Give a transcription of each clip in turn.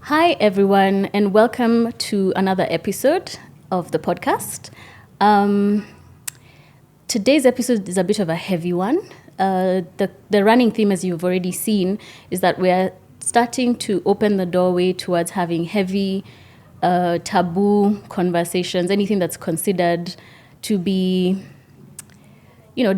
Hi, everyone, and welcome to another episode of the podcast. Today's episode is a bit of a heavy one. The running theme, as you've already seen, is that we're starting to open the doorway towards having heavy, taboo conversations, anything that's considered to be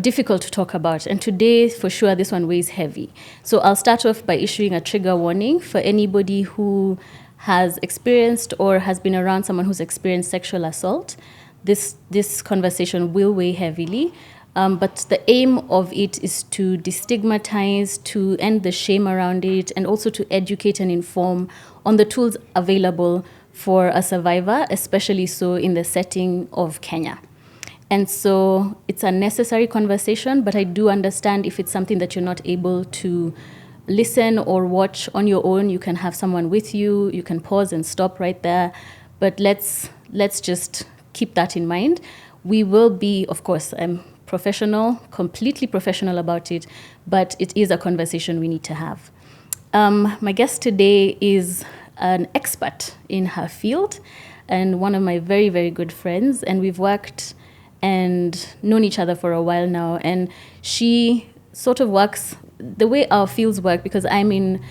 difficult to talk about. And today, for sure, this one weighs heavy. So I'll start off by issuing a trigger warning for anybody who has experienced or has been around someone who's experienced sexual assault. This conversation will weigh heavily. But the aim of it is to destigmatize, to end the shame around it, and also to educate and inform on the tools available for a survivor, especially so in the setting of Kenya. And so it's a necessary conversation, but I do understand if it's something that you're not able to listen or watch on your own, you can have someone with you, you can pause and stop right there. But let's just keep that in mind. We will be, of course, I'm professional, completely professional about it, but it is a conversation we need to have. My guest today is an expert in her field and one of my very, very good friends, and we've worked and known each other for a while now. And she sort of works the way our fields work, because I'm in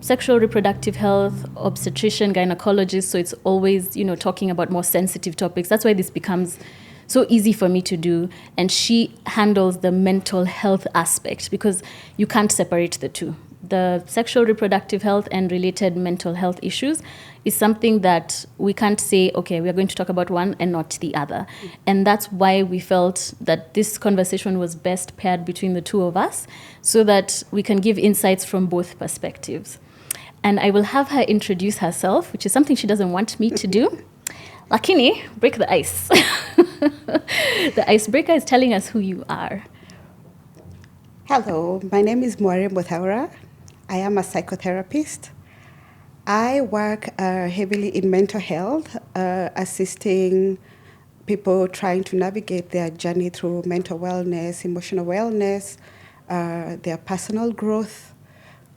sexual reproductive health, obstetrician, gynecologist, so it's always, talking about more sensitive topics. That's why this becomes so easy for me to do. And she handles the mental health aspect, because you can't separate the two. The sexual reproductive health and related mental health issues is something that we can't say, okay, we are going to talk about one and not the other. And that's why we felt that this conversation was best paired between the two of us, so that we can give insights from both perspectives. And I will have her introduce herself, which is something she doesn't want me to do. Lakini, break the ice. The icebreaker is telling us who you are. Hello, my name is Mwari Muthaura. I am a psychotherapist. I work heavily in mental health, assisting people trying to navigate their journey through mental wellness, emotional wellness, their personal growth.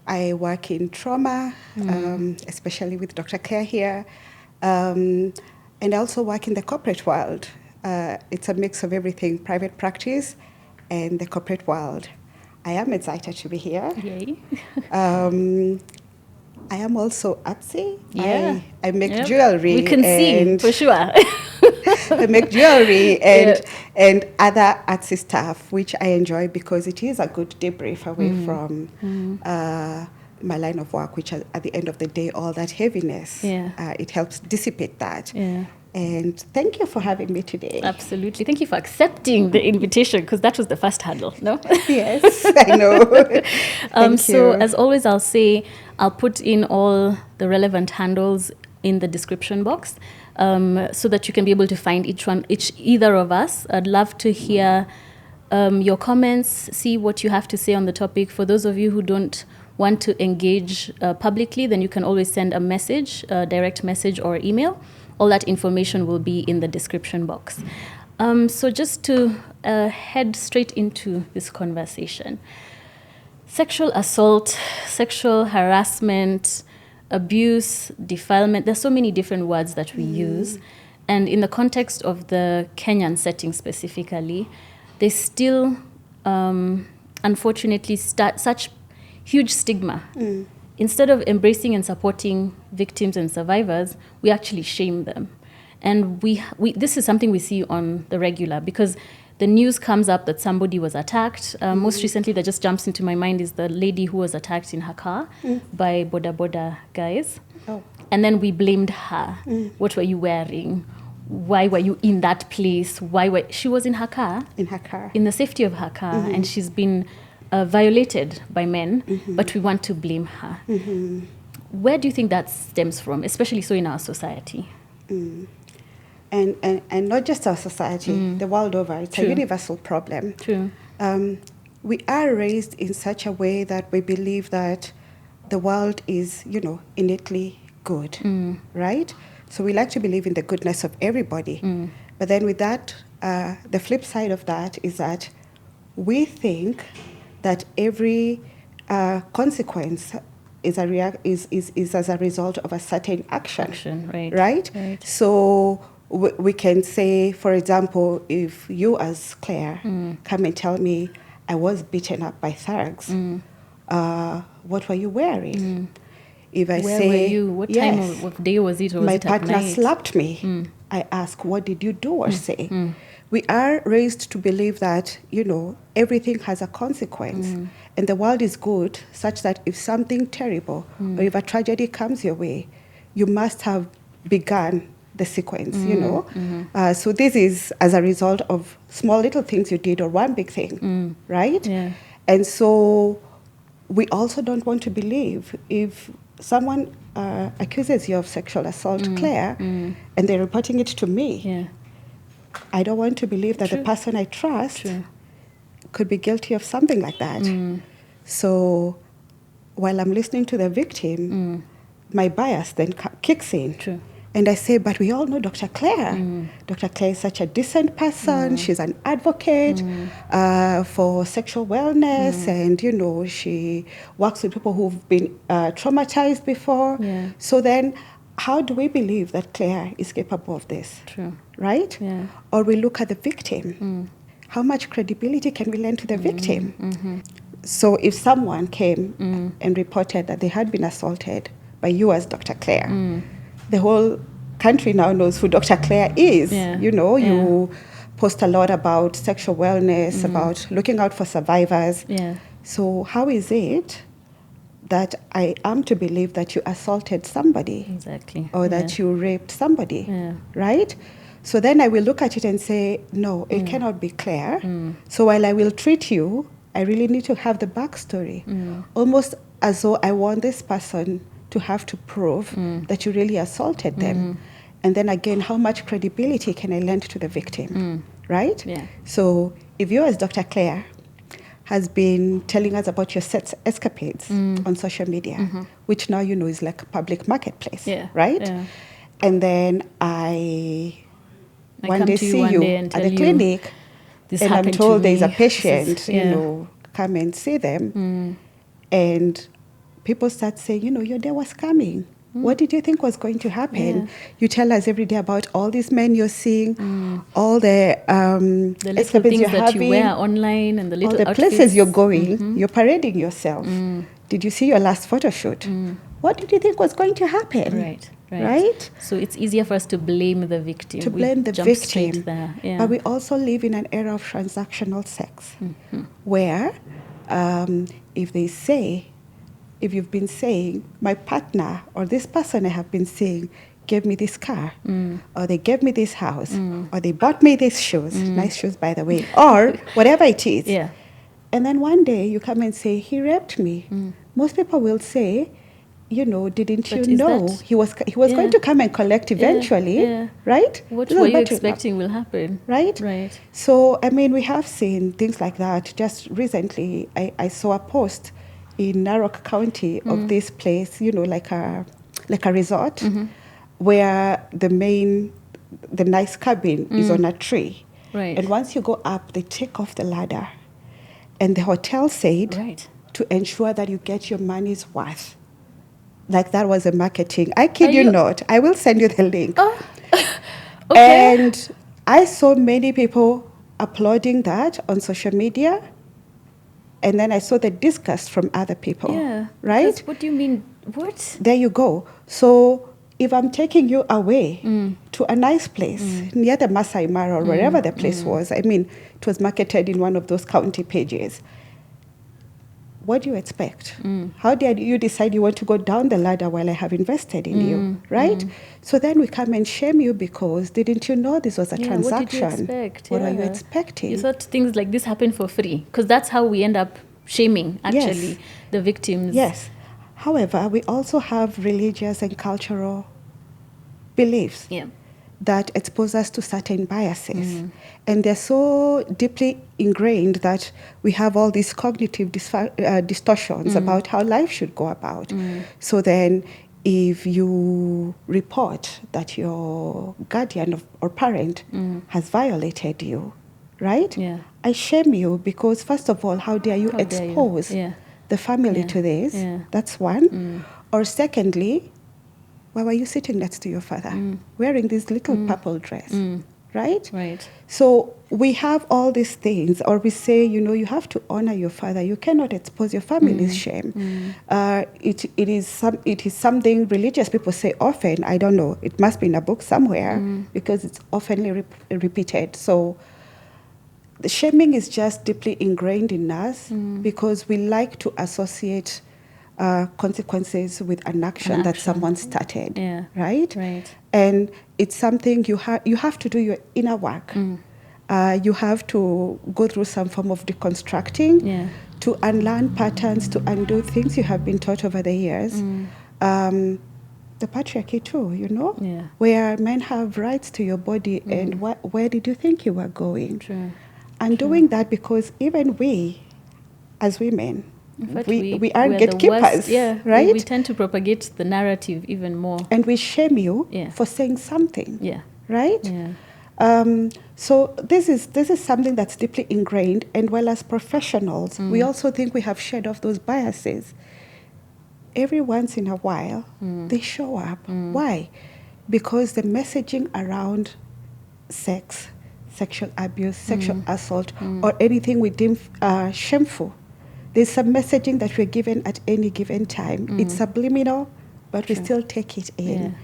I work in trauma, especially with Dr. Claire here, and I also work in the corporate world. It's a mix of everything, private practice and the corporate world. I am excited to be here. Yay. I am also artsy. Yeah. I make jewelry. We can see, for sure. I make jewelry and other artsy stuff, which I enjoy because it is a good debrief away from my line of work, which at the end of the day, all that heaviness, it helps dissipate that. Yeah. And thank you for having me today. Absolutely. Thank you for accepting the invitation, because that was the first hurdle, no? Yes, I know. Thank you. So as always, I'll put in all the relevant handles in the description box, so that you can be able to find either of us. I'd love to hear your comments, see what you have to say on the topic. For those of you who don't want to engage publicly, then you can always send a message, a direct message or email. All that information will be in the description box. So just to head straight into this conversation. Sexual assault, sexual harassment, abuse, defilement, there's so many different words that we use. And in the context of the Kenyan setting specifically, there's still, unfortunately, such huge stigma. Instead of embracing and supporting victims and survivors, we actually shame them. And we this is something we see on the regular, because the news comes up that somebody was attacked. Most recently, that just jumps into my mind is the lady who was attacked in her car by boda guys. Oh. And then we blamed her. What were you wearing? Why were you in that place? She was in her car. In her car. In the safety of her car. And she's been violated by men, but we want to blame her. Where do you think that stems from, especially so in our society? And not just our society, the world over. It's True. A universal problem. True. We are raised in such a way that we believe that the world is, innately good, right? So we like to believe in the goodness of everybody. But then with that, the flip side of that is that we think that every consequence is as a result of a certain action. Right. So we can say, for example, if you as Claire come and tell me I was beaten up by thugs, what were you wearing? If I Where say, were you? What time of day was it? Or was my it at partner night? slapped me, I ask, what did you do or say? We are raised to believe that, everything has a consequence. And the world is good such that if something terrible or if a tragedy comes your way, you must have begun the sequence, So this is as a result of small little things you did or one big thing, right? Yeah. And so we also don't want to believe if someone accuses you of sexual assault, Claire, and they're reporting it to me. Yeah. I don't want to believe that True. the person I trust True. could be guilty of something like that. So while I'm listening to the victim, my bias then kicks in. True. And I say, but we all know Dr. Claire. Dr. Claire is such a decent person. She's an advocate for sexual wellness. And, she works with people who've been traumatized before. Yeah. So then how do we believe that Claire is capable of this? True. Right? Yeah. Or we look at the victim. How much credibility can we lend to the victim? So if someone came and reported that they had been assaulted by you as Dr. Claire, the whole country now knows who Dr. Claire is. Yeah. You post a lot about sexual wellness, about looking out for survivors. Yeah. So how is it that I am to believe that you assaulted somebody? Exactly. Or that you raped somebody, Yeah. right? So then I will look at it and say, no, it cannot be Claire. So while I will treat you, I really need to have the backstory. Almost as though I want this person to have to prove that you really assaulted them. And then again, how much credibility can I lend to the victim, right? Yeah. So if you as Dr. Claire has been telling us about your sex escapades on social media, which now is like a public marketplace, right? Yeah. And then I one come day to you see one you day and at tell the you, clinic, "This and I'm happened to told there's a me." patient, Yeah. come and see them. And people start saying, your day was coming. What did you think was going to happen? Yeah. You tell us every day about all these men you're seeing, all the The little escapades things you're that having, you wear online and the little all the outfits. places you're going, you're parading yourself. Did you see your last photo shoot? What did you think was going to happen? Right? So it's easier for us to blame the victim. To We blame the jump victim. straight there. Yeah. But we also live in an era of transactional sex where if you've been saying, my partner or this person I have been seeing gave me this car, or they gave me this house, or they bought me these shoes, nice shoes by the way, or whatever it is. Yeah. And then one day you come and say, he raped me. Most people will say, didn't But you is know that- he was going to come and collect eventually, Yeah. right? What This is were you what you- expecting will happen? Right? Right. So, we have seen things like that. Just recently, I saw a post in Narok County of this place, like a resort, where the nice cabin is on a tree. Right. And once you go up, they take off the ladder. And the hotel said, Right. to ensure that you get your money's worth. Like that was a marketing. I kid Are you you- not. I will send you the link. Oh. Okay. And I saw many people applauding that on social media. And then I saw the disgust from other people. Yeah. Right? Because what do you mean? What? There you go. So if I'm taking you away to a nice place near the Masai Mara or wherever the place was, it was marketed in one of those county pages. What do you expect? How did you decide you want to go down the ladder while I have invested in you, right? So then we come and shame you because didn't you know this was a transaction? What did you expect? What are you Yeah. expecting? You thought things like this happen for free, because that's how we end up shaming, actually, Yes. the victims. Yes. However, we also have religious and cultural beliefs Yeah. that expose us to certain biases. And they're so deeply ingrained that we have all these cognitive distortions about how life should go about. So then if you report that your guardian or parent has violated you, right? Yeah. I shame you because, first of all, how dare you How dare you? expose Yeah. the family to this. That's one. Or secondly, why were you sitting next to your father wearing this little purple dress? Right? So we have all these things, or we say, you have to honor your father. You cannot expose your family's shame. It is something religious people say often. I don't know. It must be in a book somewhere because it's often repeated. So the shaming is just deeply ingrained in us because we like to associate consequences with an action that someone started, right? And it's something you have to do your inner work. You have to go through some form of deconstructing to unlearn patterns, to undo things you have been taught over the years. The patriarchy too, where men have rights to your body, and where did you think you were going? And doing that because even we, as women, we are gatekeepers, right? We tend to propagate the narrative even more. And we shame you for saying something, right? So this is something that's deeply ingrained. And while as professionals, we also think we have shed off those biases. Every once in a while, they show up. Why? Because the messaging around sex, sexual abuse, sexual assault, or anything we deem shameful, there's some messaging that we're given at any given time. It's subliminal, but we still take it in,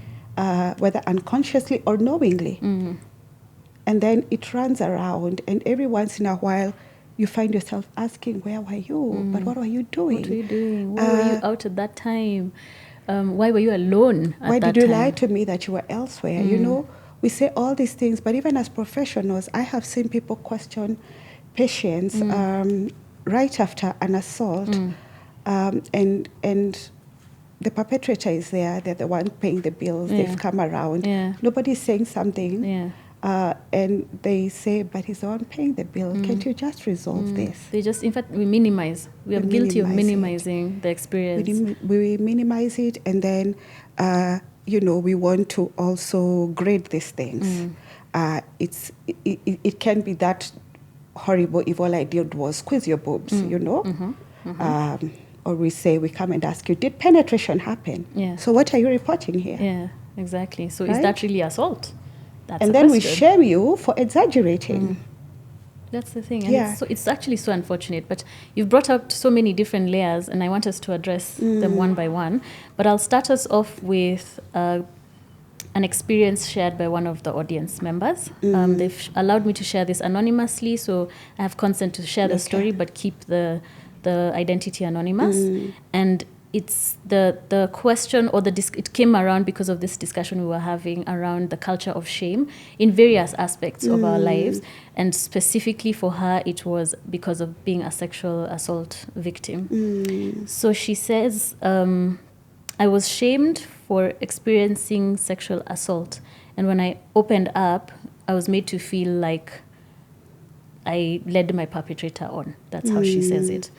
whether unconsciously or knowingly. And then it runs around, and every once in a while, you find yourself asking, where were you? But what were you doing? What were you doing? Why were you out at that time? Why were you alone at that time? Why did you lie to me that you were elsewhere? We say all these things, but even as professionals, I have seen people question patients right after an assault, and the perpetrator is there. They're the one paying the bills. They've come around. Nobody's saying something. And they say, but he's the one paying the bill. Can't you just resolve this? They just, in fact, we minimize. We are guilty of minimizing the experience. We minimize it, and then, we want to also grade these things. It can be that horrible if all I did was squeeze your boobs, or we say, we come and ask you, did penetration happen? So what are you reporting here? Yeah, exactly. So is that really assault? That's and then question. We shame you for exaggerating. That's the thing. And it's actually so unfortunate. But you've brought up so many different layers, and I want us to address them one by one. But I'll start us off with an experience shared by one of the audience members. They've allowed me to share this anonymously, so I have consent to share the story, but keep the identity anonymous. And it's the question, or it came around because of this discussion we were having around the culture of shame in various aspects of our lives. And specifically for her, it was because of being a sexual assault victim. So she says, I was shamed for experiencing sexual assault. And when I opened up, I was made to feel like I led my perpetrator on. That's how she says it.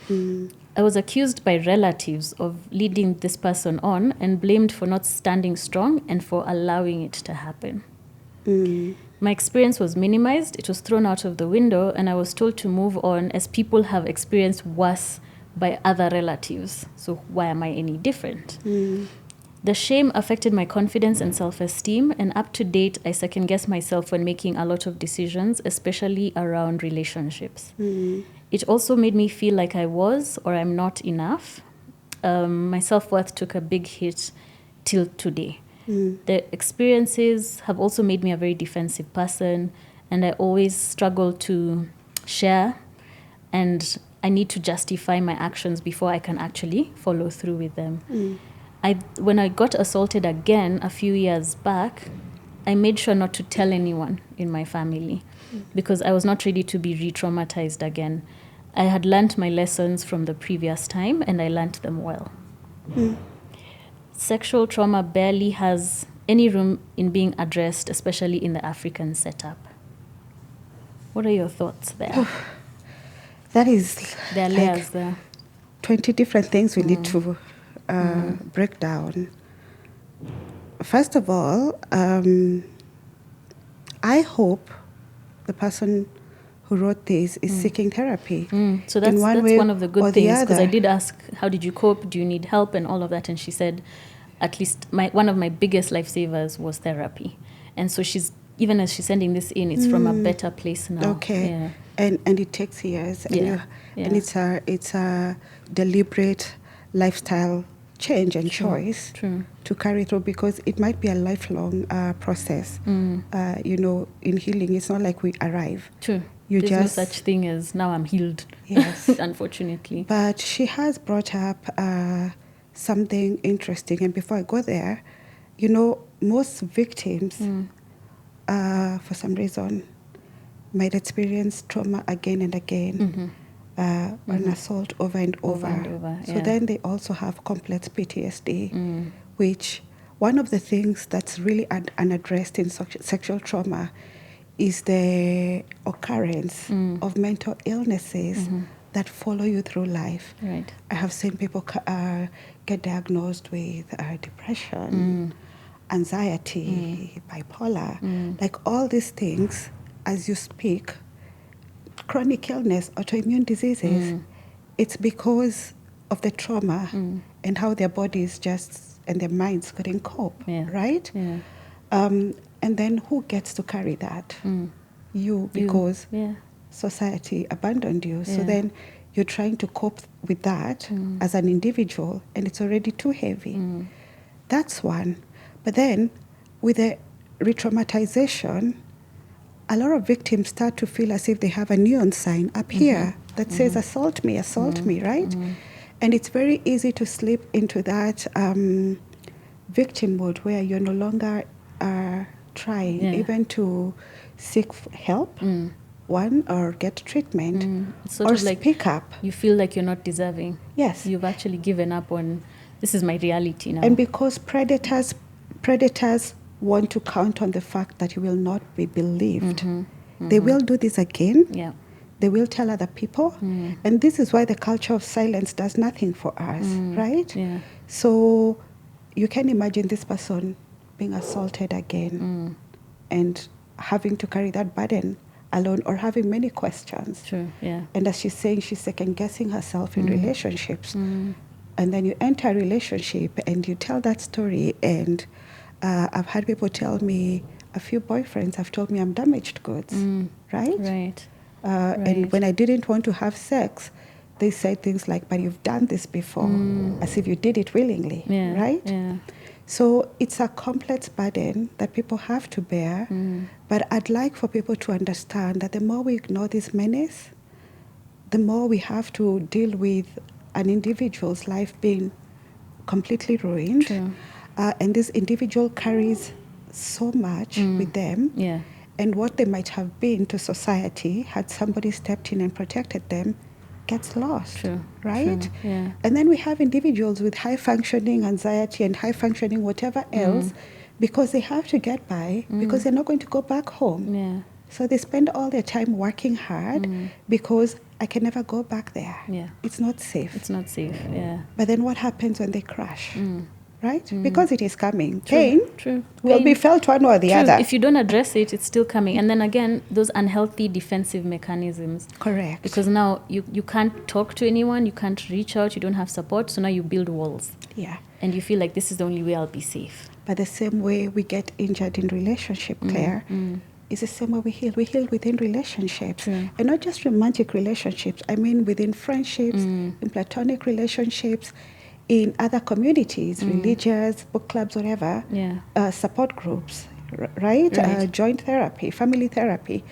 I was accused by relatives of leading this person on and blamed for not standing strong and for allowing it to happen. My experience was minimized, it was thrown out of the window, and I was told to move on as people have experienced worse by other relatives. So why am I any different? The shame affected my confidence and self-esteem, and up to date, I second-guess myself when making a lot of decisions, especially around relationships. It also made me feel like I was, or I'm not enough. My self-worth took a big hit till today. The experiences have also made me a very defensive person, and I always struggle to share, and I need to justify my actions before I can actually follow through with them. When I got assaulted again a few years back, I made sure not to tell anyone in my family because I was not ready to be re-traumatized again. I had learned my lessons from the previous time, and I learned them well. Sexual trauma barely has any room in being addressed, especially in the African setup. What are your thoughts there? That is there are layers there. 20 different things we need to break down. First of all, I hope the person who wrote this is seeking therapy. So that's one of the good or things, because I did ask, how did you cope? Do you need help and all of that? And she said, at least one of my biggest lifesavers was therapy. And so even as she's sending this in, it's from a better place now. Okay. Yeah. And it takes years. And, and it's a deliberate lifestyle change and choice to carry through, because it might be a lifelong process. You know, in healing, it's not like we arrive. True. There's no such thing as now I'm healed. Yes. Unfortunately. But she has brought up something interesting. And before I go there, you know, most victims, for some reason, might experience trauma again and again, an assault over and over. So then they also have complex PTSD, which one of the things that's really unaddressed in sexual trauma is the occurrence of mental illnesses that follow you through life. Right. I have seen people get diagnosed with depression, anxiety, bipolar, like all these things. As you speak, chronic illness, autoimmune diseases, it's because of the trauma and how their bodies and their minds couldn't cope, right? Yeah. And then who gets to carry that? You, because society abandoned you. So then you're trying to cope with that as an individual, and it's already too heavy. That's one. But then with the re-traumatization, a lot of victims start to feel as if they have a neon sign up here that says, assault me, right? And it's very easy to slip into that victim mode where you're no longer trying even to seek help, one, or get treatment, sort or of like speak up. You feel like you're not deserving. Yes. You've actually given up on, this is my reality now. And because predators want to count on the fact that you will not be believed, they will do this again. Yeah. They will tell other people. And this is why the culture of silence does nothing for us, right? Yeah. So you can imagine this person being assaulted again and having to carry that burden alone, or having many questions. True, yeah. And as she's saying, she's second-guessing herself in relationships. And then you enter a relationship and you tell that story, and I've had people tell me, a few boyfriends have told me I'm damaged goods, right? Right. And when I didn't want to have sex, they said things like, but you've done this before, as if you did it willingly, right? Yeah. So it's a complex burden that people have to bear, but I'd like for people to understand that the more we ignore this menace, the more we have to deal with an individual's life being completely ruined. True. And this individual carries so much with them. Yeah. And what they might have been to society had somebody stepped in and protected them gets lost. True. Right? True. Yeah. And then we have individuals with high-functioning anxiety and high-functioning whatever else because they have to get by, because they're not going to go back home. Yeah. So they spend all their time working hard because I can never go back there. Yeah. It's not safe. It's not safe, yeah. But then what happens when they crash? Right? Because it is coming. True. Pain True. will be felt one or the True. other. If you don't address it, it's still coming. And then again, those unhealthy defensive mechanisms. Correct. Because now you can't talk to anyone, you can't reach out, you don't have support, so now you build walls. Yeah. And you feel like this is the only way I'll be safe. But the same way we get injured in relationship, Claire, is the same way we heal. We heal within relationships. True. And not just romantic relationships. I mean within friendships, in platonic relationships, in other communities, religious, book clubs, whatever, support groups, right? Joint therapy, family therapy.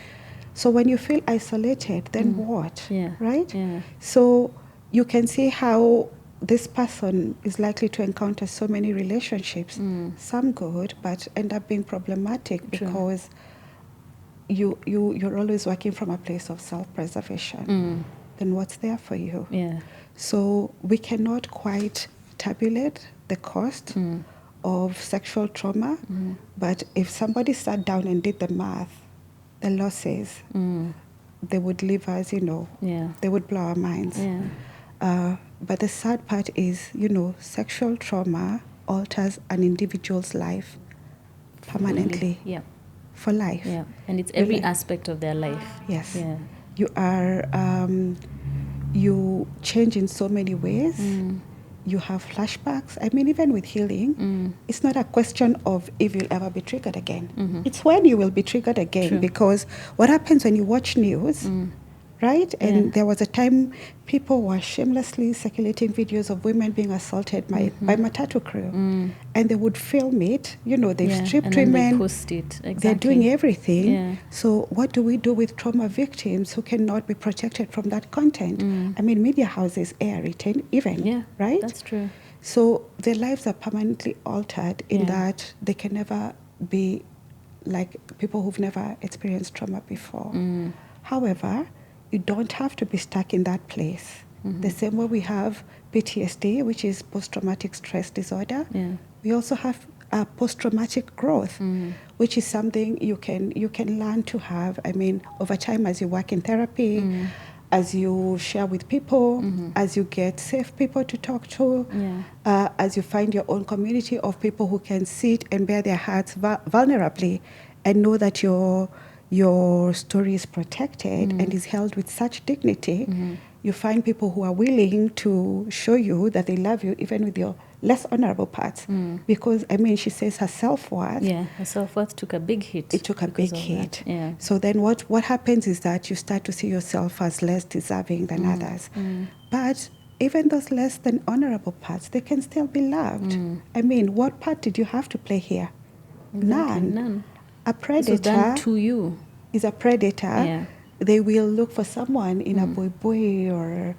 So when you feel isolated, then what? Yeah. Right? Yeah. So you can see how this person is likely to encounter so many relationships, some good, but end up being problematic because you're always working from a place of self-preservation. Then what's there for you? Yeah. So we cannot quite tabulate the cost of sexual trauma, but if somebody sat down and did the math, the losses, they would leave us, they would blow our minds. Yeah. But the sad part is, sexual trauma alters an individual's life permanently. Yeah. For life. Yeah. And it's every aspect of their life. Yes. Yeah. you are you change in so many ways. You have flashbacks. I mean, even with healing, it's not a question of if you'll ever be triggered again. It's when you will be triggered again. True. Because what happens when you watch news, right? And there was a time people were shamelessly circulating videos of women being assaulted by matatu crew. And they would film it. You know, they've stripped and then women. they post it. Exactly. They're doing everything. Yeah. So what do we do with trauma victims who cannot be protected from that content? I mean, media houses air it even, right? That's true. So their lives are permanently altered in that they can never be like people who've never experienced trauma before. However, you don't have to be stuck in that place. The same way we have PTSD, which is post-traumatic stress disorder, we also have post-traumatic growth, which is something you can learn to have. I mean, over time as you work in therapy, as you share with people, as you get safe people to talk to, as you find your own community of people who can sit and bear their hearts vulnerably and know that your story is protected and is held with such dignity. You find people who are willing to show you that they love you even with your less honorable parts. Because, I mean, she says her self-worth. Yeah, her self-worth took a big hit. It took a big hit. Yeah. So then what happens is that you start to see yourself as less deserving than others. But even those less than honorable parts, they can still be loved. I mean, what part did you have to play here? Exactly, none. A predator This was done to you. Is a predator. Yeah. They will look for someone in a boy or,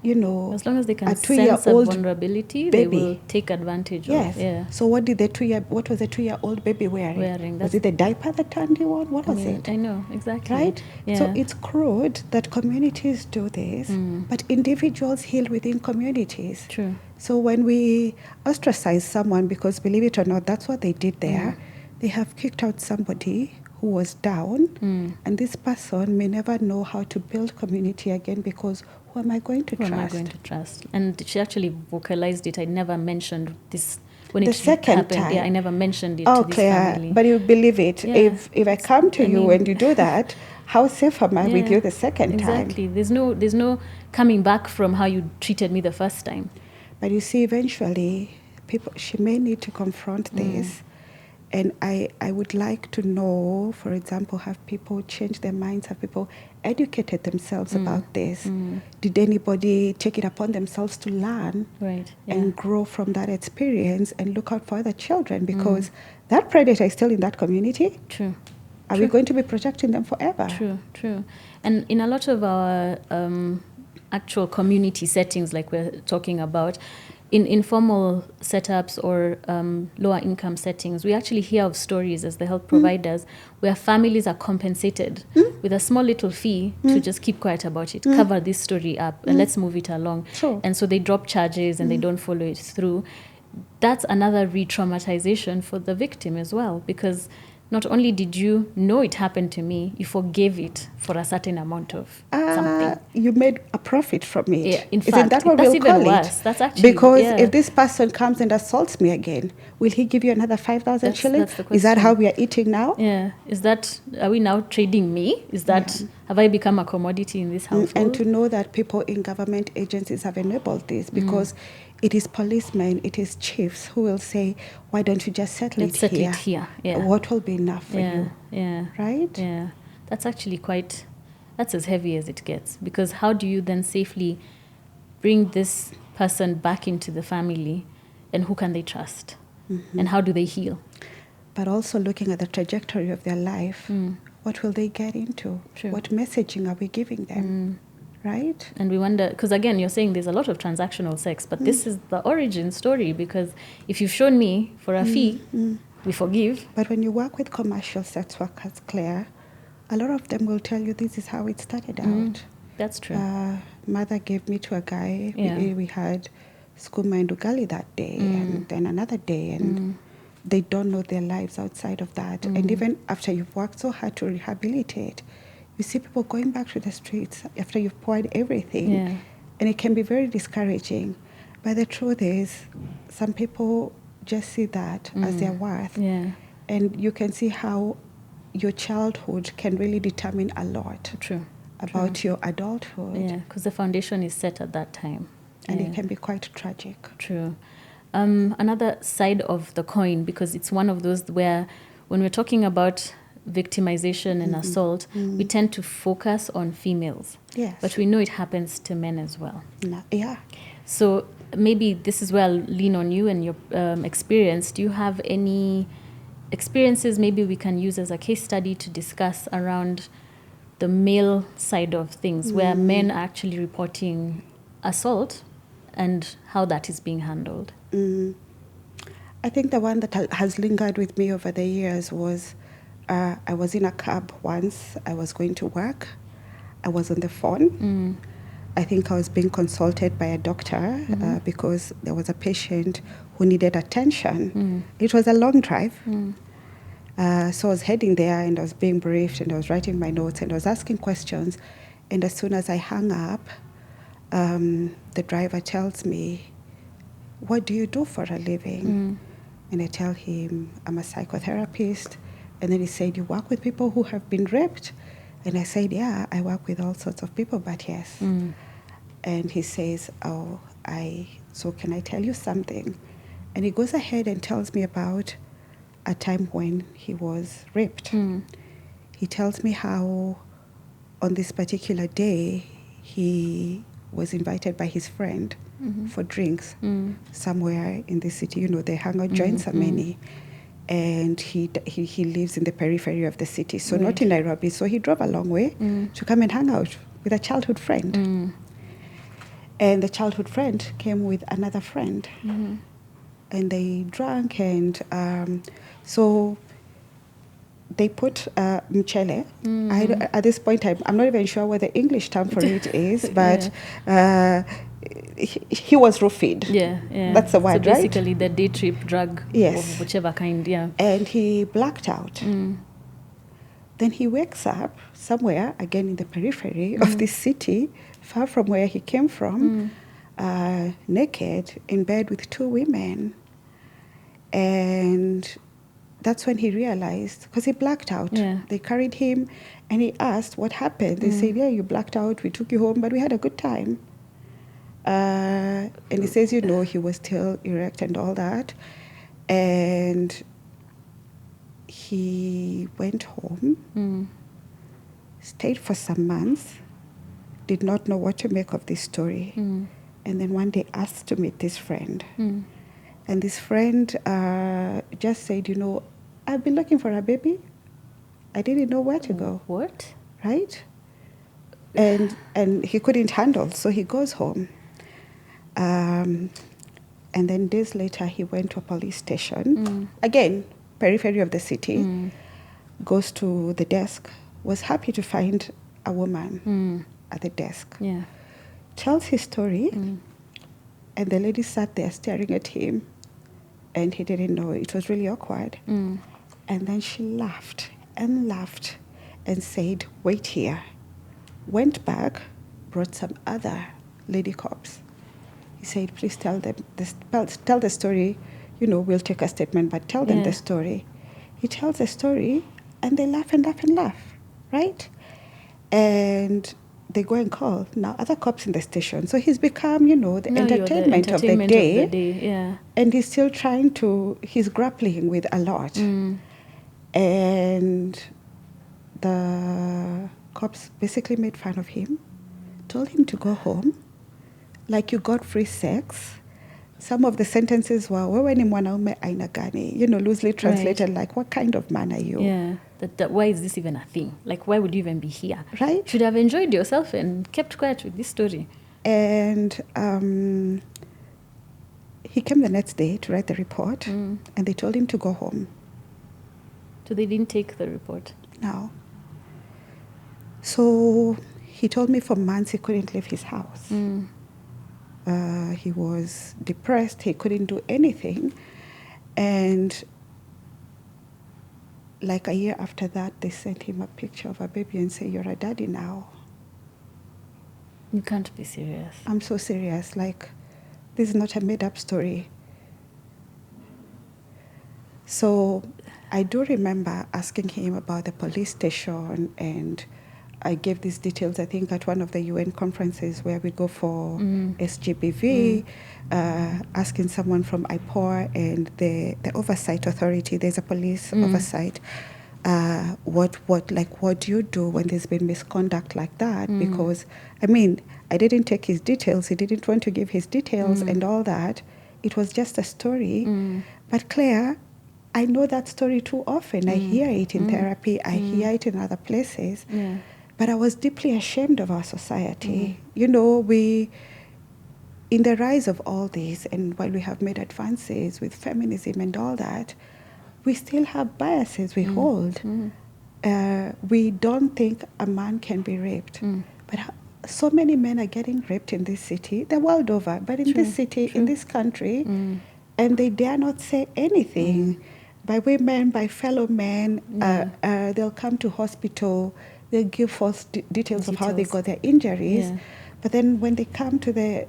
you know, as long as they can a sense a 2-year-old vulnerability, baby. they will take advantage Yes. of. Yeah. So what was the 2-year-old baby wearing? Was it the diaper that turned you on? What was it? I know, exactly. Right? Yeah. So it's crude that communities do this, but individuals heal within communities. True. So when we ostracize someone, because believe it or not, that's what they did there, they have kicked out somebody who was down, and this person may never know how to build community again because who am I going to trust? Who am I going to trust? And she actually vocalized it. I never mentioned this when the it second happened. time. Yeah, I never mentioned it to this Claire, family. but you believe it. Yeah. If I come to you and you do that, how safe am I with you the second time? Exactly. There's no coming back from how you treated me the first time. But you see, eventually, she may need to confront this. And I would like to know, for example, have people change their minds? Have people educated themselves about this? Did anybody take it upon themselves to learn and grow from that experience and look out for other children? Because that predator is still in that community. True. Are we going to be protecting them forever? True. And in a lot of our actual community settings, like we're talking about, in informal setups or lower income settings, we actually hear of stories as the health providers where families are compensated with a small little fee to just keep quiet about it, cover this story up, and let's move it along. Sure. And so they drop charges and they don't follow it through. That's another re-traumatization for the victim as well, because not only did you know it happened to me, you forgave it for a certain amount of something. You made a profit from it. Yeah, in Isn't fact, that what that's we'll even call worse. it? That's actually, because if this person comes and assaults me again, will he give you another 5,000 shillings? That's the question. Is that how we are eating now? Yeah. Are we now trading me? Have I become a commodity in this household? And to know that people in government agencies have enabled this, because it is policemen, it is chiefs who will say, why don't you just settle it here? Yeah. What will be enough for you? Yeah. Right? Yeah. That's actually that's as heavy as it gets, because how do you then safely bring this person back into the family, and who can they trust? And how do they heal? But also looking at the trajectory of their life, what will they get into? True. What messaging are we giving them? Right? And we wonder, because again, you're saying there's a lot of transactional sex, but this is the origin story, because if you've shown me for a fee, we forgive. But when you work with commercial sex workers, Claire, a lot of them will tell you this is how it started out. That's true. Mother gave me to a guy. Yeah. We had skuma and ugali that day, and then another day, and they don't know their lives outside of that. And even after you've worked so hard to rehabilitate, you see people going back to the streets after you've poured everything. Yeah. And it can be very discouraging. But the truth is, some people just see that as their worth. Yeah. And you can see how your childhood can really determine a lot. True. about your adulthood. Yeah, because the foundation is set at that time. And it can be quite tragic. True. Another side of the coin, because it's one of those where when we're talking about victimization and assault, we tend to focus on females. Yes. But we know it happens to men as well. No, yeah. So maybe this is where I'll lean on you and your experience. Do you have any experiences maybe we can use as a case study to discuss around the male side of things, where men are actually reporting assault and how that is being handled? I think the one that has lingered with me over the years was I was in a cab once. I was going to work. I was on the phone. I think I was being consulted by a doctor because there was a patient who needed attention. It was a long drive. So I was heading there and I was being briefed and I was writing my notes and I was asking questions. And as soon as I hung up, the driver tells me, "What do you do for a living?" And I tell him, "I'm a psychotherapist." And then he said, "You work with people who have been raped?" And I said, "Yeah, I work with all sorts of people, but yes." And he says, so can I tell you something? And he goes ahead and tells me about a time when he was raped. He tells me how on this particular day he was invited by his friend for drinks somewhere in the city. You know, they hang out, joints are many. And he lives in the periphery of the city, so not in Nairobi. So he drove a long way to come and hang out with a childhood friend. And the childhood friend came with another friend. And they drank, and so they put mchele. At this point, I'm not even sure what the English term for it is, but he was roofied. Yeah. That's the word, so right? basically the day trip drug of whichever kind, And he blacked out. Then he wakes up somewhere, again in the periphery of this city, far from where he came from, naked, in bed with two women. And that's when he realized, because he blacked out. They carried him, and he asked what happened. They said, "Yeah, you blacked out. We took you home, but we had a good time." And he says, he was still erect and all that. And he went home, stayed for some months, did not know what to make of this story. And then one day asked to meet this friend. And this friend just said, "I've been looking for a baby. I didn't know where to go." What? Right? And he couldn't handle, so he goes home. And then days later, he went to a police station. Again, periphery of the city. Goes to the desk. Was happy to find a woman at the desk. Tells his story. And the lady sat there staring at him. And he didn't know. It was really awkward. And then she laughed and laughed and said, "Wait here." Went back, brought some other lady cops. He said, "Please tell them tell the story. We'll take a statement, but tell them the story." He tells the story, and they laugh and laugh and laugh, right? And they go and call now other cops in the station. So he's become, the entertainment of the day. And he's still he's grappling with a lot. And the cops basically made fun of him, told him to go home, like you got free sex. Some of the sentences were, "Wewe ni mwanaume aina gani?" Loosely translated, like, "What kind of man are you?" Why is this even a thing? Like, why would you even be here? Right? Should have enjoyed yourself and kept quiet with this story. And he came the next day to write the report, and they told him to go home. So they didn't take the report? No. So he told me for months he couldn't leave his house. He was depressed. He couldn't do anything. And like a year after that, they sent him a picture of a baby and say, "You're a daddy now." You can't be serious. I'm so serious. Like, this is not a made-up story. So I do remember asking him about the police station and I gave these details, I think, at one of the UN conferences where we go for SGBV, asking someone from IPOR and the oversight authority. There's a police oversight. What do you do when there's been misconduct like that? Because, I mean, I didn't take his details. He didn't want to give his details and all that. It was just a story. But Claire, I know that story too often. I hear it in therapy. I hear it in other places. Yeah. But I was deeply ashamed of our society. You know, in the rise of all this, and while we have made advances with feminism and all that, we still have biases we hold. We don't think a man can be raped. But so many men are getting raped in this city, the world over, but in this city, in this country, and they dare not say anything. By women, by fellow men, they'll come to hospital, they'll give false details of how they got their injuries. Yeah. But then when they come to the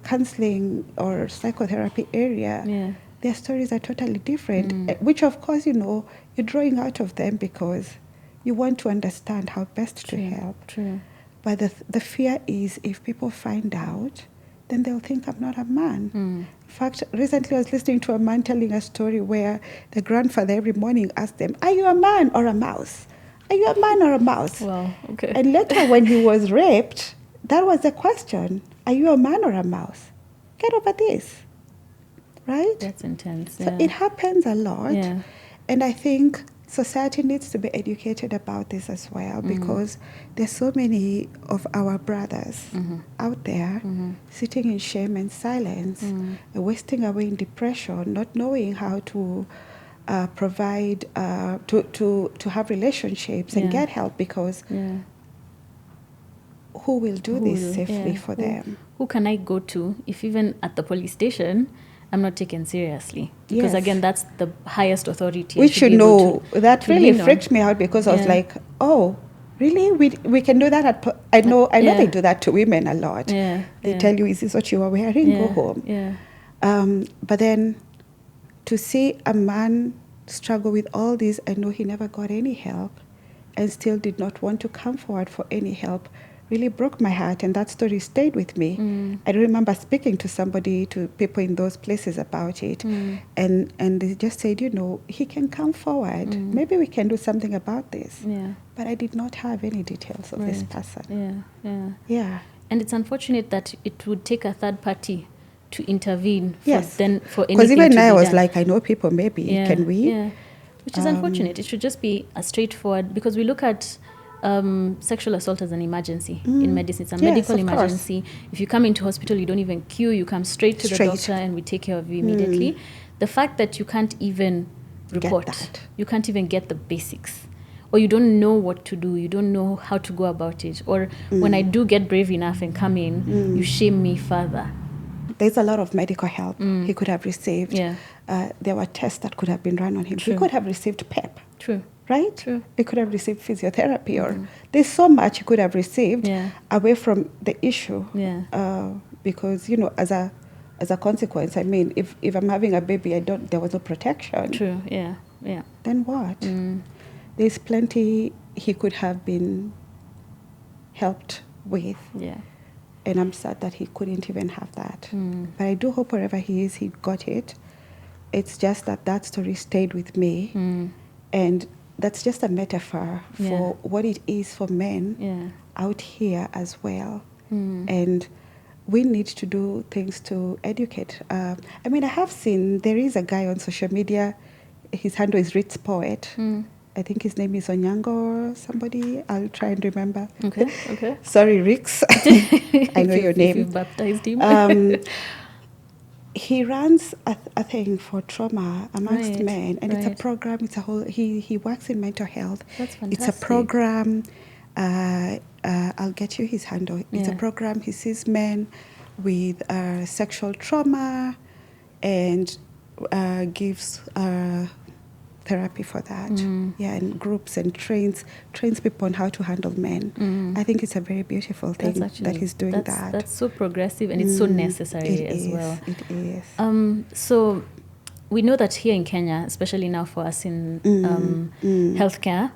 counseling or psychotherapy area, their stories are totally different, which of course, you know, you're drawing out of them because you want to understand how best to help. True. But the fear is if people find out, then they'll think I'm not a man. In fact, recently I was listening to a man telling a story where the grandfather every morning asked them, are you a man or a mouse? Are you a man or a mouse? Wow, okay. And later when he was raped, that was the question. Are you a man or a mouse? Get over this. Right? That's intense. So it happens a lot. Yeah. And I think society needs to be educated about this as well because there's so many of our brothers out there sitting in shame and silence, wasting away in depression, not knowing how to provide, to have relationships and get help because who will do this safely for them? Who can I go to if even at the police station I'm not taken seriously? Because again, that's the highest authority. Which you know, that really freaked me out because I was like, oh, really? We can do that I know they do that to women a lot. They tell you, is this what you are wearing? Go home. But then to see a man struggle with all this, I know he never got any help and still did not want to come forward for any help, really broke my heart, and that story stayed with me. I remember speaking to people in those places about it, and they just said, you know, he can come forward. Maybe we can do something about this. But I did not have any details of this person. Yeah. And it's unfortunate that it would take a third party to intervene for anything because even now I was done. Like, I know people, maybe, can we? Which is unfortunate. It should just be a straightforward, because we look at sexual assault as an emergency in medicine. It's a medical emergency. Course. If you come into hospital, you don't even queue. You come straight to the doctor and we take care of you immediately. The fact that you can't even report, you can't even get the basics, or you don't know what to do, you don't know how to go about it, or when I do get brave enough and come in, you shame me further. There's a lot of medical help he could have received. There were tests that could have been run on him. He could have received PEP. Right? True. He could have received physiotherapy, or there's so much he could have received away from the issue. Because, you know, as a consequence, I mean, if I'm having a baby, there was no protection. True. Then what? There's plenty he could have been helped with. And I'm sad that he couldn't even have that. But I do hope wherever he is, he got it. It's just that story stayed with me. And that's just a metaphor for what it is for men out here as well. And we need to do things to educate. I mean, I have seen, there is a guy on social media, his handle is Ritz Poet. I think his name is Onyango or somebody. I'll try and remember. Okay. Sorry, Rix. I know your name. You've baptized him. He runs a thing for trauma amongst men, and it's a program. It's a whole. He works in mental health. That's fantastic. It's a program. I'll get you his handle. It's a program. He sees men with sexual trauma, and gives therapy for that. And groups, and trains people on how to handle men. I think it's a very beautiful thing that he's doing that. That's so progressive, and it's so necessary as well. It is. So we know that here in Kenya, especially now for us in healthcare,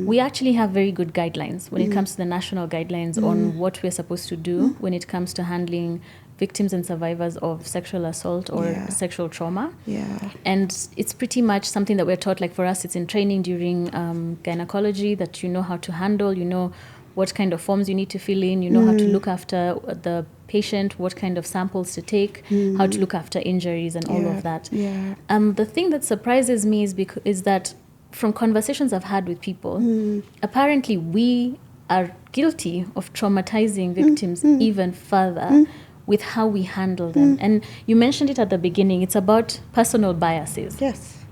we actually have very good guidelines when it comes to the national guidelines on what we're supposed to do when it comes to handling victims and survivors of sexual assault or sexual trauma. Yeah. And it's pretty much something that we're taught, like for us, it's in training during gynecology, that you know how to handle, you know what kind of forms you need to fill in, you know how to look after the patient, what kind of samples to take, how to look after injuries and all of that. Yeah. The thing that surprises me is that from conversations I've had with people, apparently we are guilty of traumatizing victims even further with how we handle them. And you mentioned it at the beginning, it's about personal biases. Yes.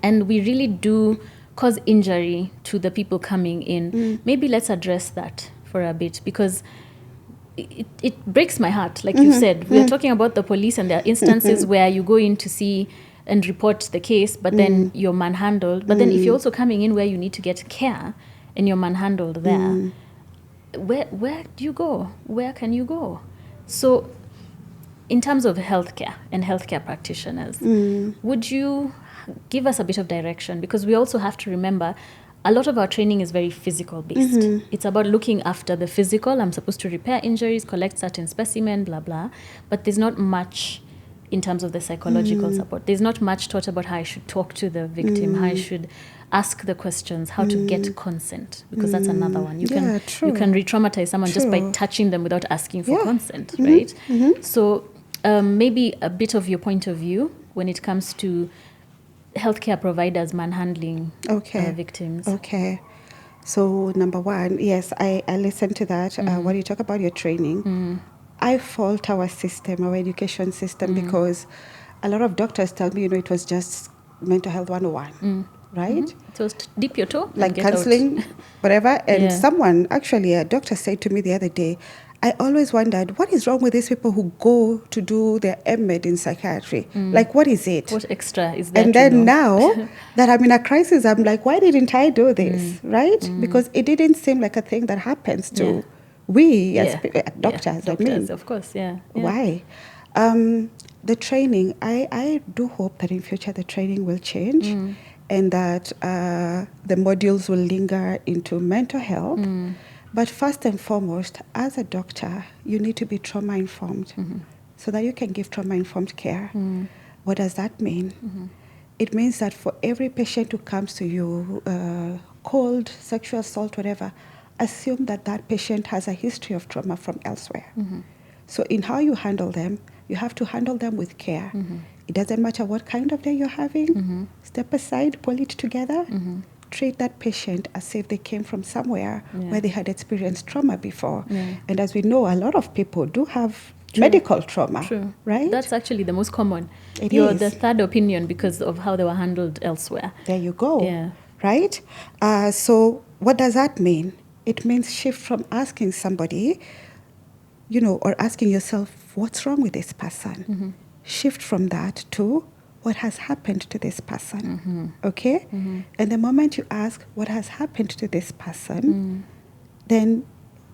And we really do cause injury to the people coming in. Maybe let's address that for a bit, because it breaks my heart. Like you said, we're talking about the police, and there are instances where you go in to see and report the case, but then you're manhandled. But then if you're also coming in where you need to get care and you're manhandled there, where do you go? Where can you go? So in terms of healthcare and healthcare practitioners, would you give us a bit of direction? Because we also have to remember a lot of our training is very physical based. It's about looking after the physical. I'm supposed to repair injuries, collect certain specimen, blah, blah. But there's not much in terms of the psychological support. There's not much taught about how I should talk to the victim, how I should ask the questions, how to get consent, because that's another one. You can re-traumatize someone just by touching them without asking for consent, right? So maybe a bit of your point of view when it comes to healthcare providers manhandling victims. Okay. So number one, yes, I listen to that. When you talk about your training, I fault our system, our education system, because a lot of doctors tell me, it was just mental health 101, right? So dip your toe, like counseling, whatever. And someone, actually a doctor said to me the other day, I always wondered, what is wrong with these people who go to do their M.Med in psychiatry? Like, what is it? What extra is there? And then now that I'm in a crisis, I'm like, why didn't I do this, right? Because it didn't seem like a thing that happens to we as doctors. Doctors, I mean, of course, Why? The training, I do hope that in future the training will change and that the modules will linger into mental health. But first and foremost, as a doctor, you need to be trauma-informed so that you can give trauma-informed care. What does that mean? It means that for every patient who comes to you, cold, sexual assault, whatever, assume that that patient has a history of trauma from elsewhere. So in how you handle them, you have to handle them with care. It doesn't matter what kind of day you're having. Step aside, pull it together. Treat that patient as if they came from somewhere where they had experienced trauma before. And as we know, a lot of people do have medical trauma, right? That's actually the most common. You're the third opinion because of how they were handled elsewhere. There you go, right? So what does that mean? It means shift from asking somebody, or asking yourself, what's wrong with this person? Shift from that to, what has happened to this person, okay? And the moment you ask what has happened to this person, then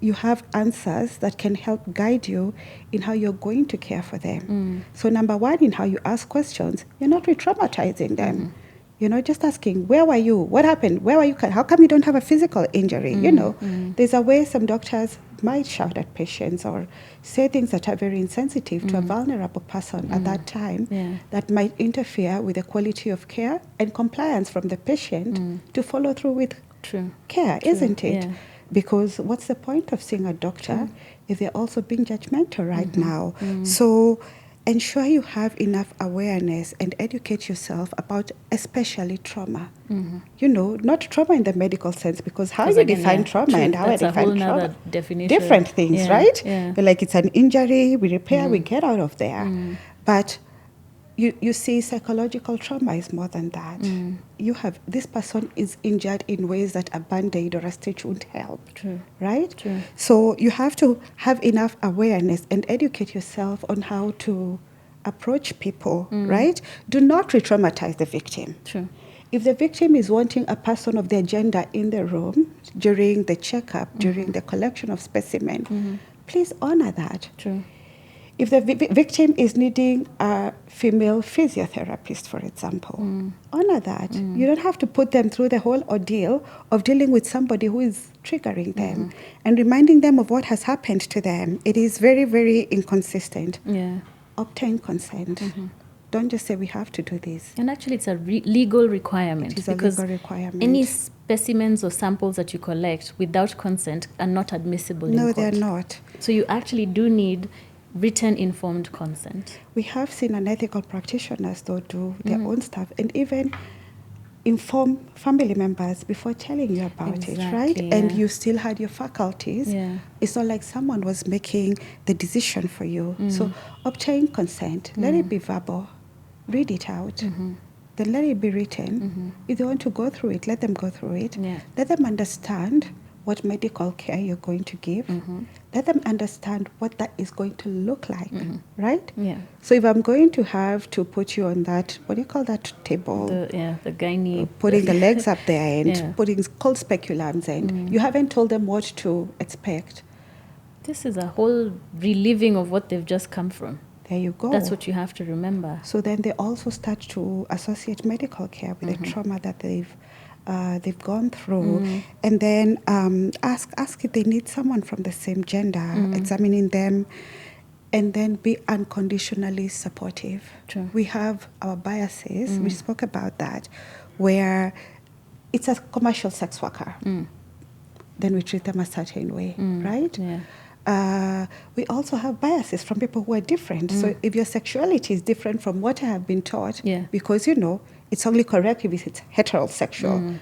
you have answers that can help guide you in how you're going to care for them. So number one, in how you ask questions, you're not re-traumatizing them. Just asking, where were you? What happened? Where were you? How come you don't have a physical injury? There's a way some doctors might shout at patients or say things that are very insensitive to a vulnerable person at that time that might interfere with the quality of care and compliance from the patient to follow through with care, isn't it? Because what's the point of seeing a doctor if they're also being judgmental right now? So ensure you have enough awareness and educate yourself about especially trauma. Not trauma in the medical sense, because how you define trauma and how I define trauma, different things, right? Like it's an injury, we repair, we get out of there. But you see, psychological trauma is more than that. This person is injured in ways that a Band-Aid or a stitch won't help, right? So you have to have enough awareness and educate yourself on how to approach people, right? Do not re-traumatize the victim. If the victim is wanting a person of their gender in the room during the checkup, during the collection of specimen, please honor that. If the victim is needing a female physiotherapist, for example, honor that. You don't have to put them through the whole ordeal of dealing with somebody who is triggering them and reminding them of what has happened to them. It is very, very inconsistent. Yeah. Obtain consent. Don't just say we have to do this. And actually, it's a legal requirement. It is a legal requirement. Any specimens or samples that you collect without consent are not admissible in court. No, they're not. So you actually do need written informed consent. We have seen unethical practitioners, though, do their own stuff and even inform family members before telling you about it, right? Yeah. And you still had your faculties. Yeah. It's not like someone was making the decision for you. So obtain consent. Let it be verbal. Read it out. Then let it be written. If they want to go through it, let them go through it. Yeah. Let them understand what medical care you're going to give. Let them understand what that is going to look like, right? Yeah. So if I'm going to have to put you on that, what do you call that table? The gynae. Putting the legs up there and Yeah. putting cold speculums and you haven't told them what to expect. This is a whole reliving of what they've just come from. There you go. That's what you have to remember. So then they also start to associate medical care with the trauma that they've gone through, and then ask if they need someone from the same gender, examining them, and then be unconditionally supportive. True. We have our biases. We spoke about that, where it's a commercial sex worker. Then we treat them a certain way, right? Yeah. We also have biases from people who are different. So if your sexuality is different from what I have been taught, because it's only correct if it's heterosexual,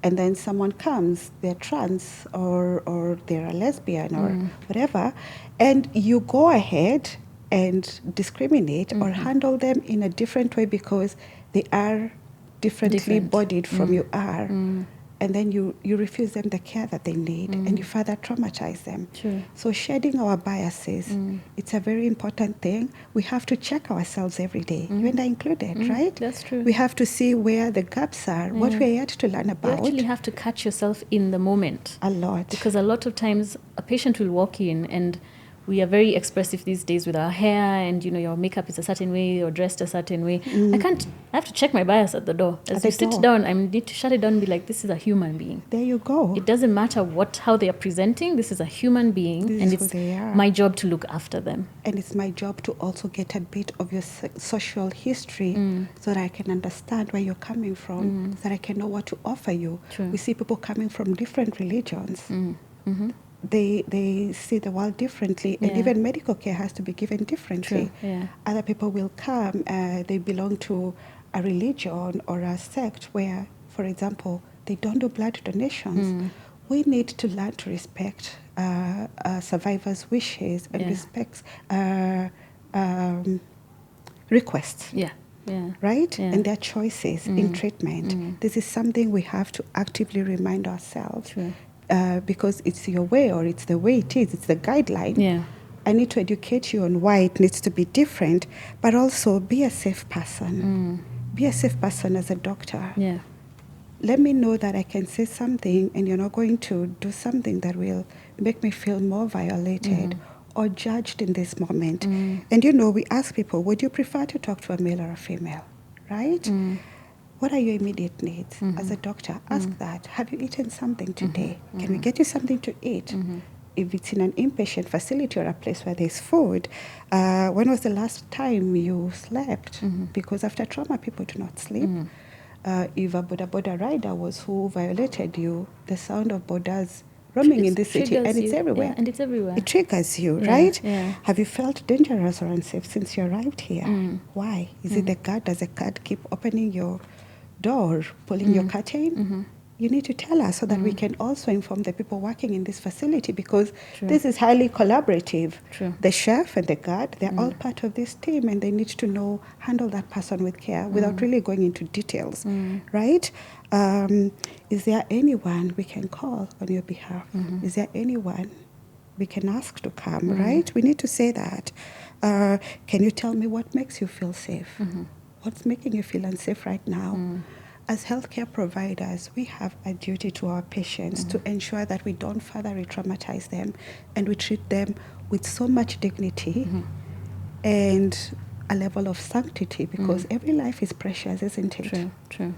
and then someone comes, they're trans or they're a lesbian or whatever, and you go ahead and discriminate or handle them in a different way because they are differently bodied from you are. And then you refuse them the care that they need, and you further traumatize them. Sure. So shedding our biases, it's a very important thing. We have to check ourselves every day, you and I included, right? That's true. We have to see where the gaps are, what we're yet to learn You about. actually have to catch yourself in the moment. A lot. Because a lot of times a patient will walk in, and we are very expressive these days with our hair, and your makeup is a certain way or dressed a certain way. I have to check my bias at the door. As you sit down, I need to shut it down and be like, this is a human being. There you go. It doesn't matter how they are presenting. This is a human being, This and is it's who they are. my job to look after them. And it's my job to also get a bit of your social history so that I can understand where you're coming from, so that I can know what to offer you. True. We see people coming from different religions. They see the world differently, and even medical care has to be given differently. True. Yeah. Other people will come, they belong to a religion or a sect where, for example, they don't do blood donations. We need to learn to respect survivors' wishes and respect requests. Yeah. Yeah. Right? Yeah. And their choices in treatment. This is something we have to actively remind ourselves. True. Because it's your way, or it's the way it is, it's the guideline. Yeah. I need to educate you on why it needs to be different, but also be a safe person. Be a safe person as a doctor. Yeah. Let me know that I can say something and you're not going to do something that will make me feel more violated or judged in this moment. And we ask people, would you prefer to talk to a male or a female, right? What are your immediate needs? As a doctor, ask that. Have you eaten something today? Can we get you something to eat? If it's in an inpatient facility or a place where there's food, when was the last time you slept? Because after trauma, people do not sleep. If a boda rider was who violated you, the sound of bodas roaming in this city, and it's everywhere. Yeah, and it's everywhere. It triggers you, right? Yeah. Have you felt dangerous or unsafe since you arrived here? Why? Is it the guard? Does the guard keep opening your door, pulling your curtain? You need to tell us so that we can also inform the people working in this facility, because this is highly collaborative. True. The chef and the guard, they're all part of this team, and they need to handle that person with care without really going into details, right? Is there anyone we can call on your behalf? Is there anyone we can ask to come, right? We need to say that. Can you tell me what makes you feel safe? What's making you feel unsafe right now? As healthcare providers, we have a duty to our patients to ensure that we don't further re-traumatize them, and we treat them with so much dignity and a level of sanctity, because every life is precious, isn't it? True.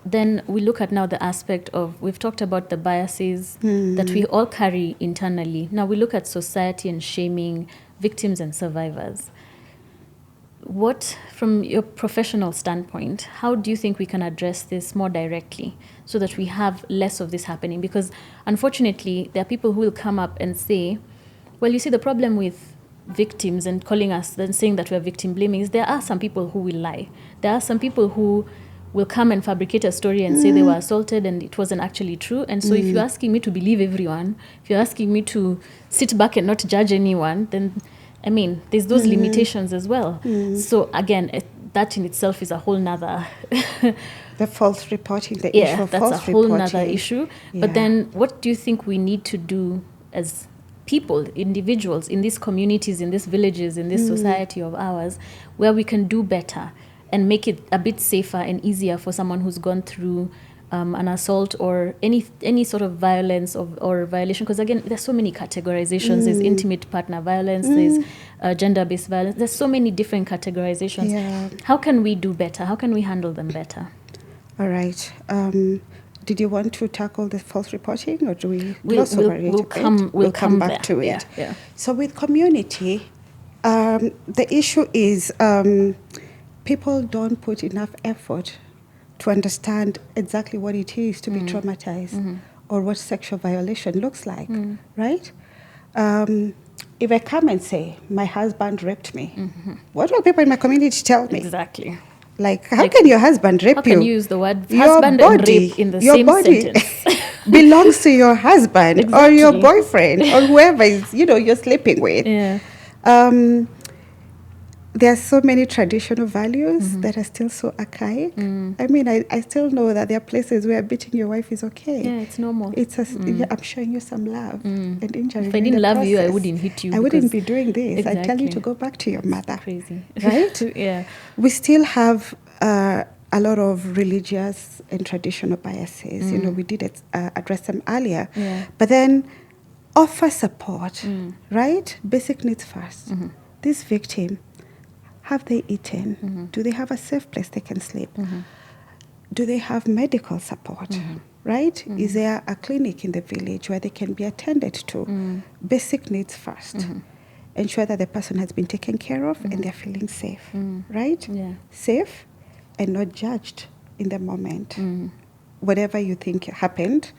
Then we look at now the aspect of, we've talked about the biases that we all carry internally. Now we look at society and shaming victims and survivors. What, from your professional standpoint, how do you think we can address this more directly so that we have less of this happening? Because unfortunately, there are people who will come up and say, well, you see, the problem with victims and calling us and saying that we're victim blaming is there are some people who will lie. There are some people who will come and fabricate a story and say they were assaulted and it wasn't actually true. And so if you're asking me to believe everyone, if you're asking me to sit back and not judge anyone, then, I mean, there's those limitations as well. So again, that in itself is a whole nother... The false reporting, the issue of false reporting. That's a whole nother issue. Yeah. But then what do you think we need to do as people, individuals, in these communities, in these villages, in this society of ours, where we can do better and make it a bit safer and easier for someone who's gone through an assault or any sort of violence or violation? Because again, there's so many categorizations. There's intimate partner violence, there's gender-based violence. There's so many different categorizations. Yeah. How can we do better? How can we handle them better? All right. Did you want to tackle the false reporting, or do we gloss over it? We'll come back to it. Yeah. So with community, the issue is people don't put enough effort to understand exactly what it is to be traumatized or what sexual violation looks like, right? If I come and say, my husband raped me, what will people in my community tell me? Exactly. Like, how can your husband rape you? How can you use the word husband and rape in the same sentence? Belongs to your husband or your boyfriend or whoever is, you're sleeping with. Yeah. There are so many traditional values that are still so archaic. I mean, I still know that there are places where beating your wife is okay. Yeah, it's normal. It's I'm showing you some love and injury. If I didn't love you, I wouldn't hit you. I wouldn't be doing this. Exactly. I tell you to go back to your mother. It's crazy. Right? Yeah. We still have a lot of religious and traditional biases. We did address them earlier. Yeah. But then offer support, right? Basic needs first. This victim, have they eaten? Do they have a safe place they can sleep? Do they have medical support? Right? Is there a clinic in the village where they can be attended to? Basic needs first. Ensure that the person has been taken care of and they're feeling safe. Right? Yeah. Safe and not judged in the moment. Whatever you think happened,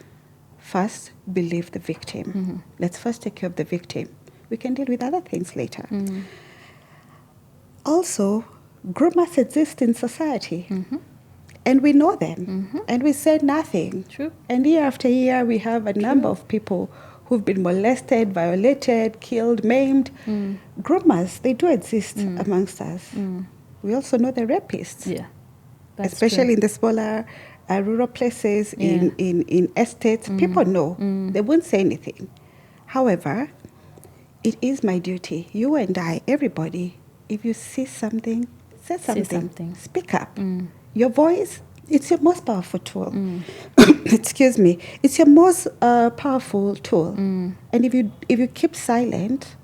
first believe the victim. Let's first take care of the victim. We can deal with other things later. Also, groomers exist in society. And we know them. And we say nothing. True. And year after year, we have a number of people who've been molested, violated, killed, maimed. Groomers, they do exist amongst us. We also know the rapists. Yeah. Especially in the smaller rural places, in estates. People know. They won't say anything. However, it is my duty, you and I, everybody, if you see something, say something. Speak up. Your voice, it's your most powerful tool. Excuse me. It's your most powerful tool. And if you keep silent,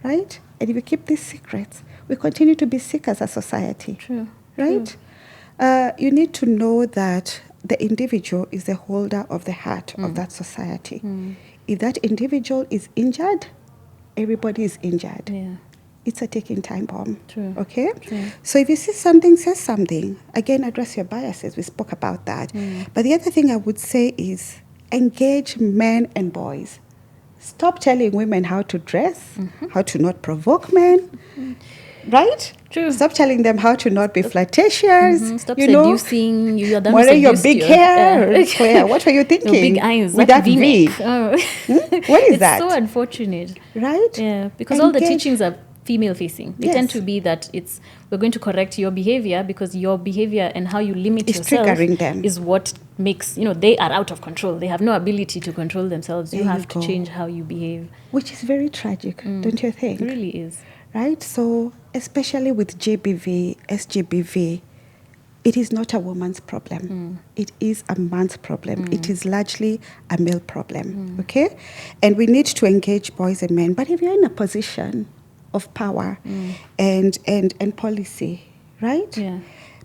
right, and if you keep these secrets, we continue to be sick as a society. True. Right? You need to know that the individual is the holder of the heart of that society. If that individual is injured, everybody is injured. Yeah. It's a ticking time bomb. True. Okay? True. So if you see something, say something. Again, address your biases. We spoke about that. But the other thing I would say is engage men and boys. Stop telling women how to dress, how to not provoke men. Right? True. Stop telling them how to not be flirtatious. Stop seducing. You are done what are your seduced big you. hair? Claire, what were you thinking? Your big eyes. With that V. What is that? It's so unfortunate. Right? Yeah. Because all the teachings are female facing. They tend to be that we're going to correct your behavior because your behavior and how you limit yourself triggering them. Is what makes, they are out of control. They have no ability to control themselves. You have to change how you behave. Which is very tragic, don't you think? It really is. Right? So, especially with GBV, SGBV, it is not a woman's problem. It is a man's problem. It is largely a male problem, okay? And we need to engage boys and men. But if you're in a position of power and policy, right? Yeah.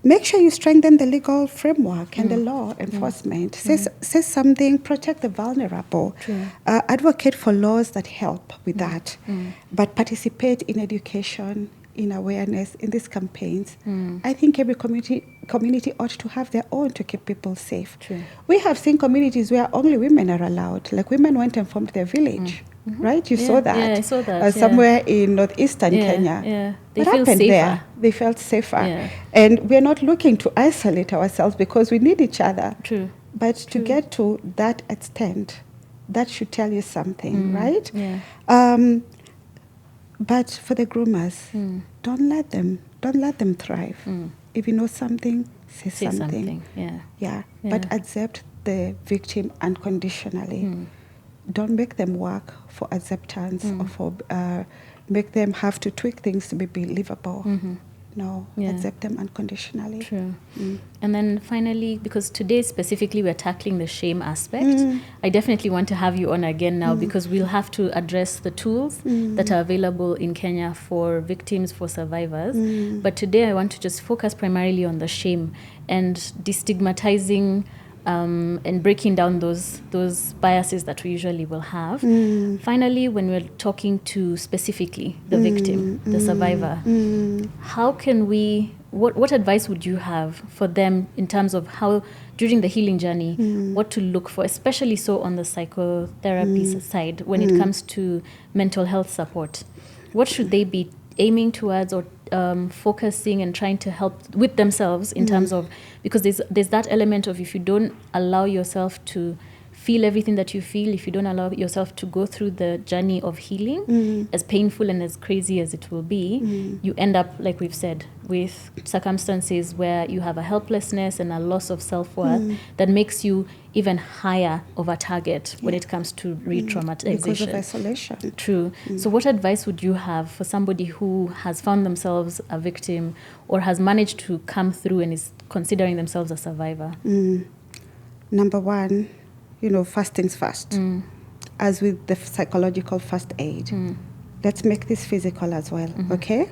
Make sure you strengthen the legal framework and the law enforcement. Say something, protect the vulnerable. True. Advocate for laws that help with that. But participate in education, in awareness, in these campaigns. I think every community ought to have their own to keep people safe. True. We have seen communities where only women are allowed. Like women went and formed their village. Right? You saw that. Yeah, I saw that. Somewhere in northeastern Kenya. Yeah. They What feel happened safer. there? They felt safer. Yeah. And we're not looking to isolate ourselves because we need each other. True. But to get to that extent, that should tell you something, right? Yeah. But for the groomers, don't let them thrive. If you know something, say something. Yeah. But accept the victim unconditionally. Don't make them work for acceptance or for make them have to tweak things to be believable. No, accept them unconditionally. True. And then finally, because today specifically we're tackling the shame aspect, I definitely want to have you on again now because we'll have to address the tools that are available in Kenya for victims, for survivors. But today I want to just focus primarily on the shame and destigmatizing and breaking down those biases that we usually will have. Finally, when we're talking to specifically the victim, the survivor, how can we, what advice would you have for them in terms of how, during the healing journey, what to look for, especially so on the psychotherapy side, when it comes to mental health support? What should they be aiming towards or focusing and trying to help with themselves in terms of, because there's that element of, if you don't allow yourself to feel everything that you feel, if you don't allow yourself to go through the journey of healing, as painful and as crazy as it will be, you end up, like we've said, with circumstances where you have a helplessness and a loss of self-worth that makes you even higher of a target when it comes to re-traumatization. Because of isolation. True. So what advice would you have for somebody who has found themselves a victim or has managed to come through and is considering themselves a survivor? Number one, first things first. As with the psychological first aid, let's make this physical as well, okay?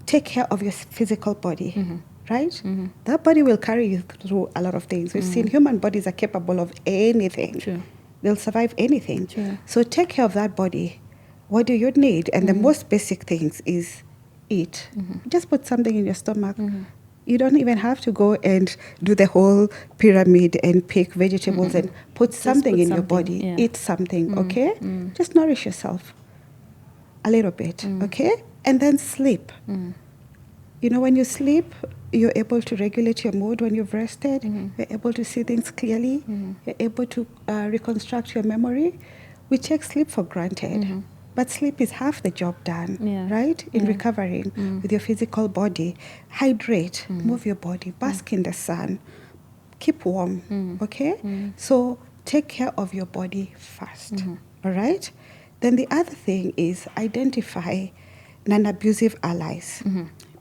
Take care of your physical body, right? That body will carry you through a lot of things. We've seen human bodies are capable of anything. True. They'll survive anything. True. So take care of that body. What do you need? And the most basic things is eat. Just put something in your stomach. You don't even have to go and do the whole pyramid and pick vegetables and put something in your body. Yeah. Eat something, okay? Just nourish yourself a little bit, okay? And then sleep. When you sleep, you're able to regulate your mood. When you've rested, you're able to see things clearly. You're able to reconstruct your memory. We take sleep for granted. But sleep is half the job done, right? In recovering with your physical body. Hydrate, move your body, bask in the sun, keep warm, okay? So take care of your body first, all right? Then the other thing is identify non-abusive allies,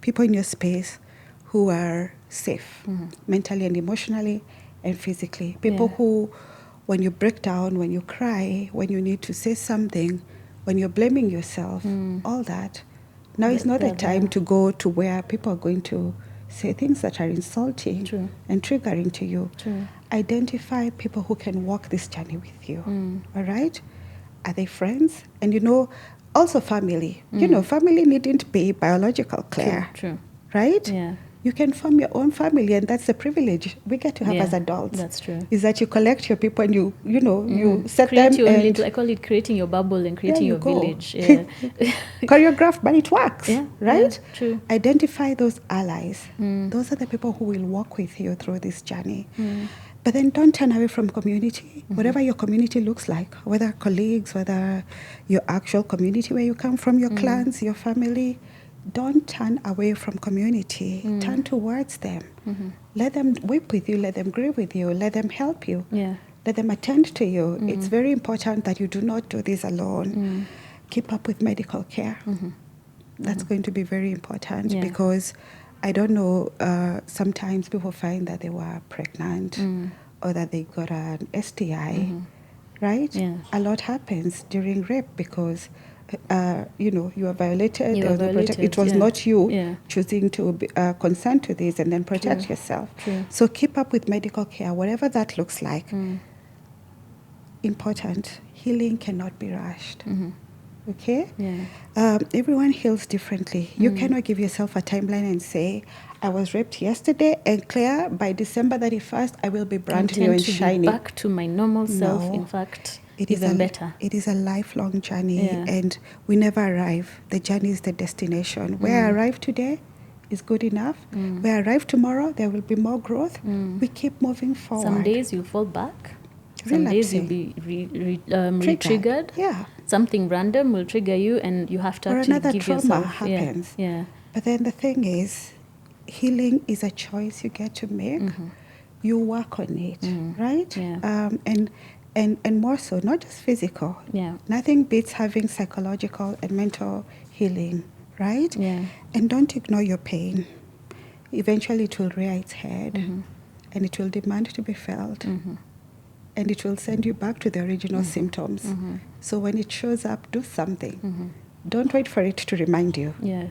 people in your space who are safe, mentally and emotionally and physically. People who, when you break down, when you cry, when you need to say something, when you're blaming yourself, all that. Now is not the time to go to where people are going to say things that are insulting and triggering to you. Identify people who can walk this journey with you, all right? Are they friends? And also family. Family needn't be biological, Claire. True. Right? Yeah. You can form your own family, and that's the privilege we get to have as adults. That's true. Is that you collect your people and you set create them your and little, I call it creating your bubble and creating your go. village. Yeah. Choreographed, but it works. Right? Yeah, true. Identify those allies. Those are the people who will walk with you through this journey. But then don't turn away from community, whatever your community looks like, whether colleagues, whether your actual community where you come from, your clans, your family. Don't turn away from community. Turn towards them. Let them weep with you. Let them grieve with you. Let them help you. Let them attend to you. It's very important that you do not do this alone. Keep up with medical care. That's going to be very important because I don't know, sometimes people find that they were pregnant or that they got an STI, right? A lot happens during rape because you are violated. You are violated, it was not you Yeah. choosing to consent to this and then protect yourself. True. So keep up with medical care, whatever that looks like. Important. Healing cannot be rushed. Okay? Yeah. Everyone heals differently. You cannot give yourself a timeline and say, I was raped yesterday and Claire, by December 31st, I will be brand new and shiny. Back to my normal self, No. in fact, It is even better. It is a lifelong journey, Yeah. and we never arrive. The journey is the destination. Where I arrive today is good enough. Where I arrive tomorrow, there will be more growth. We keep moving forward. Some days you'll fall back. Some days you'll be re-triggered. Yeah. Something random will trigger you, and you have to Or actually another give trauma yourself. happens. Yeah. But then the thing is, healing is a choice you get to make. You work on it, right? Yeah. And more so, not just physical. Yeah. Nothing beats having psychological and mental healing, right? Yeah. And don't ignore your pain. Eventually it will rear its head and it will demand to be felt. And it will send you back to the original symptoms. So when it shows up, do something. Don't wait for it to remind you. Yeah.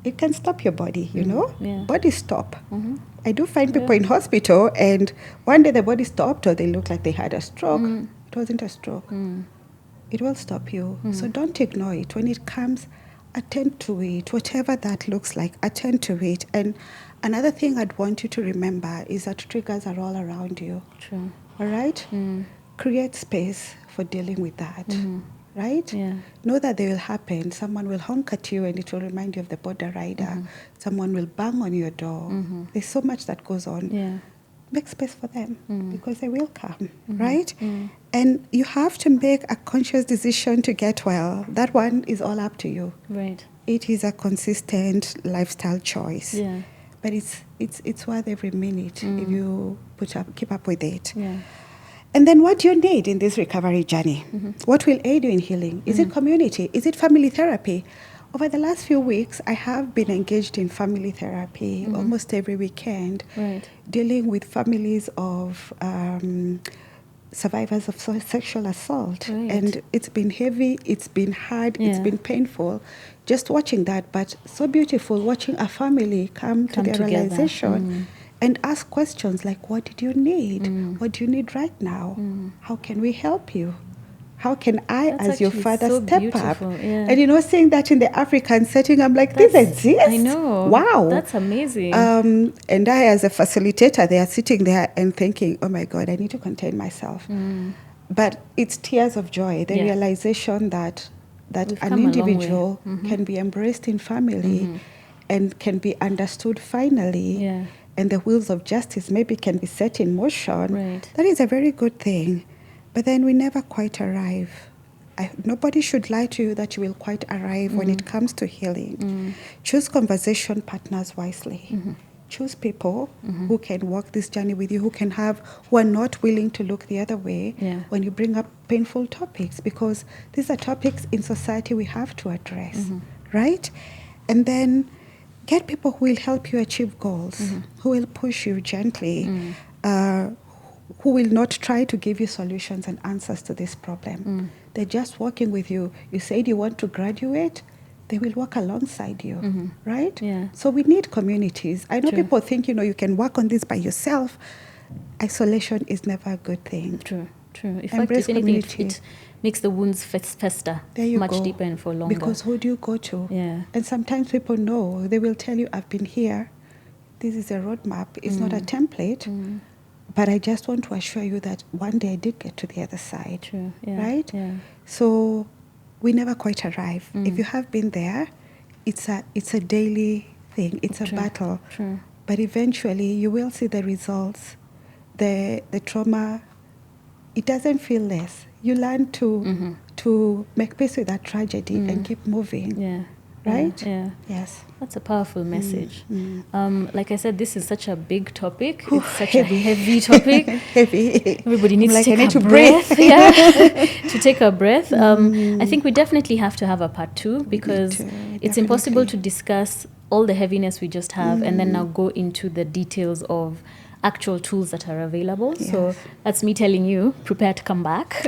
It can stop your body, you know? Yeah. Body stop. I do find people in hospital and one day the body stopped or they look like they had a stroke. It wasn't a stroke. It will stop you. So don't ignore it. When it comes, attend to it. Whatever that looks like, attend to it. And another thing I'd want you to remember is that triggers are all around you. True. All right? Create space for dealing with that. Right? Yeah. Know that they will happen. Someone will honk at you and it will remind you of the border rider. Someone will bang on your door. There's so much that goes on. Yeah. Make space for them because they will come, right? And you have to make a conscious decision to get well. That one is all up to you. Right. It is a consistent lifestyle choice. Yeah. But it's worth every minute if you keep up with it. Yeah. And then what do you need in this recovery journey? What will aid you in healing? Is it community? Is it family therapy? Over the last few weeks, I have been engaged in family therapy almost every weekend, Right. dealing with families of survivors of sexual assault. Right. And it's been heavy, it's been hard, it's Yeah. been painful just watching that, but so beautiful watching a family come to their together. realization and ask questions like, what did you need? What do you need right now? How can we help you? How can I, That's as your actually father, so step beautiful, up? yeah. And seeing that in the African setting, I'm like, this exists? I know. Wow. That's amazing. And I, as a facilitator, they are sitting there and thinking, oh my God, I need to contain myself. But it's tears of joy, the realization that We've an come a long way. individual can be embraced in family and can be understood finally. Yeah. And the wheels of justice maybe can be set in motion. Right. That is a very good thing. But then we never quite arrive. Nobody should lie to you that you will quite arrive when it comes to healing. Choose conversation partners wisely. Choose people who can walk this journey with you, who are not willing to look the other way when you bring up painful topics, because these are topics in society we have to address, right? And then get people who will help you achieve goals, who will push you gently, who will not try to give you solutions and answers to this problem. They're just working with you. You said you want to graduate, they will work alongside you, right? Yeah. So we need communities. I know True. people think, you can work on this by yourself. Isolation is never a good thing. True. In fact, Embrace if anything, community. it makes the wounds fester There you much go. deeper and for longer. Because who do you go to? Yeah. And sometimes people know. They will tell you, I've been here. This is a roadmap. It's not a template. But I just want to assure you that one day I did get to the other side. True. Yeah. Right? Yeah. So we never quite arrive. If you have been there, it's a daily thing. It's a battle. True. But eventually you will see the results. The trauma, it doesn't feel less. You learn to make peace with that tragedy and keep moving. Yeah. Right? Yeah. Yes. That's a powerful message. Like I said, this is such a big topic. It's such a heavy topic. Heavy. Everybody needs Like, to I take need a to breath. breathe. Yeah. To take a breath. I think we definitely have to have a part 2 because it's impossible to discuss all the heaviness we just have and then now go into the details of actual tools that are available. So Yes. that's me telling you, prepare to come back.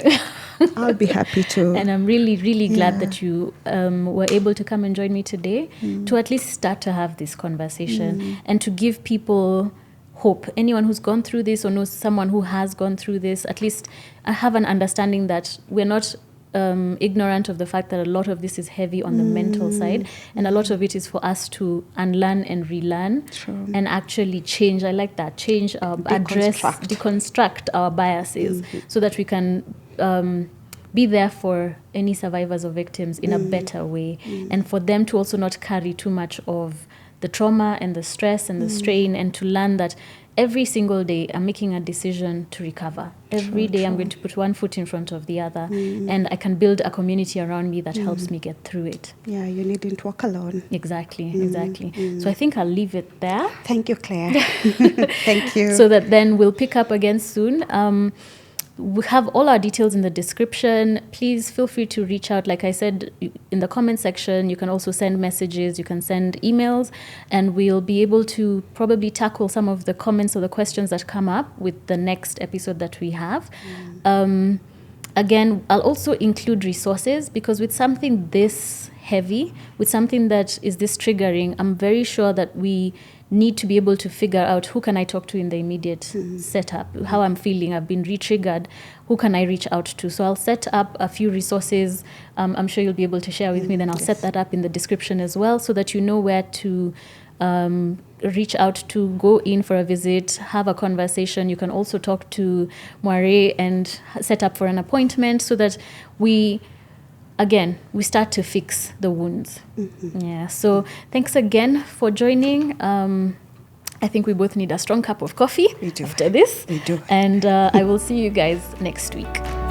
I'll be happy to. And I'm really, really glad that you were able to come and join me today to at least start to have this conversation and to give people hope. Anyone who's gone through this or knows someone who has gone through this, at least I have an understanding that we're not ignorant of the fact that a lot of this is heavy on the mental side, and a lot of it is for us to unlearn and relearn and actually change. I like that. Change, deconstruct our biases so that we can be there for any survivors or victims in a better way, and for them to also not carry too much of the trauma and the stress and the strain, and to learn that every single day I'm making a decision to recover. Every day I'm going to put one foot in front of the other, and I can build a community around me that helps me get through it. Yeah, you needn't walk alone. Exactly. So I think I'll leave it there. Thank you, Claire. Thank you. So that then we'll pick up again soon. We have all our details in the description. Please feel free to reach out. Like I said, in the comment section, you can also send messages, you can send emails, and we'll be able to probably tackle some of the comments or the questions that come up with the next episode that we have. Again, I'll also include resources, because with something this heavy, with something that is this triggering, I'm very sure that we need to be able to figure out who can I talk to in the immediate setup, how I'm feeling, I've been re-triggered, who can I reach out to? So I'll set up a few resources. I'm sure you'll be able to share with me, then I'll set that up in the description as well, so that you know where to reach out to, go in for a visit, have a conversation. You can also talk to Mwari and set up for an appointment, so that we start to fix the wounds. Yeah. So thanks again for joining. I think we both need a strong cup of coffee after this. We do. And I will see you guys next week.